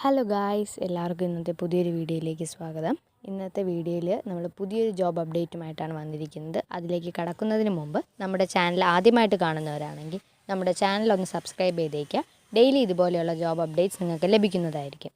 Hello guys, എല്ലാവർക്കും ഇന്നത്തെ പുതിയൊരു വീഡിയോയിലേക്ക് സ്വാഗതം. ഇന്നത്തെ വീഡിയോയിൽ നമ്മൾ പുതിയൊരു ജോബ് അപ്ഡേറ്റുമായിട്ടാണ് വന്നിരിക്കുന്നത്. അതിലേക്ക് കടക്കുന്നതിന് മുമ്പ് നമ്മുടെ ചാനൽ ആദ്യമായിട്ട് കാണുന്നവരാണെങ്കിൽ നമ്മുടെ ചാനൽ ഒന്ന് സബ്സ്ക്രൈബ് ചെയ്തേക്കുക. ഡെയിലി ഇതുപോലെയുള്ള ജോബ് അപ്ഡേറ്റ്സ് നിങ്ങൾക്ക് ലഭിക്കുന്നതായിരിക്കും.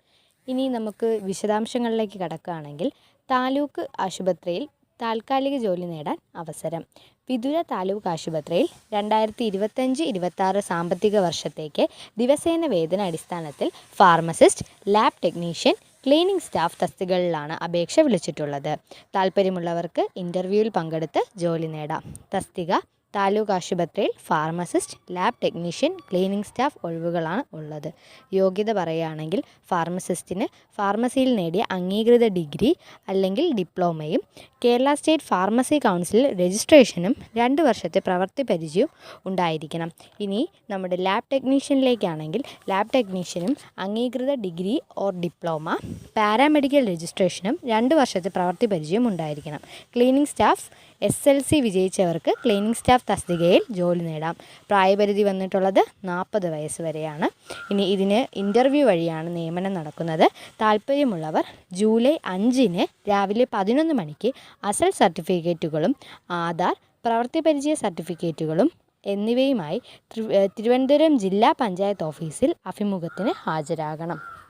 ഇനി നമുക്ക് വിശദാംശങ്ങളിലേക്ക് കടക്കുകയാണെങ്കിൽ, താലൂക്ക് ആശുപത്രിയിൽ താൽക്കാലിക ജോലി നേടാൻ അവസരം. വിതുര താലൂക്ക് ആശുപത്രിയിൽ 2025-26 സാമ്പത്തിക വർഷത്തേക്ക് ദിവസേന വേതന അടിസ്ഥാനത്തിൽ pharmacist, lab technician, cleaning staff തസ്തികകളിലാണ് അപേക്ഷ വിളിച്ചിട്ടുള്ളത്. താൽപ്പര്യമുള്ളവർക്ക് ഇൻ്റർവ്യൂവിൽ പങ്കെടുത്ത് ജോലി നേടാം. തസ്തിക താലൂക്ക് ആശുപത്രിയിൽ pharmacist, lab technician, cleaning staff ഒഴിവുകളാണ് ഉള്ളത്. യോഗ്യത പറയുകയാണെങ്കിൽ ഫാർമസിസ്റ്റിന് ഫാർമസിയിൽ നേടിയ അംഗീകൃത ഡിഗ്രി അല്ലെങ്കിൽ ഡിപ്ലോമയും കേരള സ്റ്റേറ്റ് ഫാർമസി കൗൺസിൽ രജിസ്ട്രേഷനും 2 വർഷത്തെ പ്രവൃത്തി പരിചയവും ഉണ്ടായിരിക്കണം. ഇനി നമ്മുടെ ലാബ് ടെക്നീഷ്യനിലേക്കാണെങ്കിൽ ലാബ് ടെക്നീഷ്യനും അംഗീകൃത ഡിഗ്രി ഓർ ഡിപ്ലോമ, പാരാമെഡിക്കൽ രജിസ്ട്രേഷനും 2 വർഷത്തെ പ്രവൃത്തി പരിചയവും ഉണ്ടായിരിക്കണം. ക്ലീനിംഗ് സ്റ്റാഫ് SLC വിജയിച്ചവർക്ക് ക്ലീനിംഗ് സ്റ്റാഫ് തസ്തികയിൽ ജോലി നേടാം. പ്രായപരിധി വന്നിട്ടുള്ളത് 40 വയസ്സ് വരെയാണ്. ഇനി ഇതിന് ഇൻ്റർവ്യൂ വഴിയാണ് നിയമനം നടക്കുന്നത്. താൽപ്പര്യമുള്ളവർ ജൂലൈ 5 രാവിലെ 11 മണിക്ക് അസൽ സർട്ടിഫിക്കറ്റുകളും ആധാർ, പ്രവൃത്തി പരിചയ സർട്ടിഫിക്കറ്റുകളും എന്നിവയുമായി തിരുവനന്തപുരം ജില്ലാ പഞ്ചായത്ത് ഓഫീസിൽ അഭിമുഖത്തിന് ഹാജരാകണം.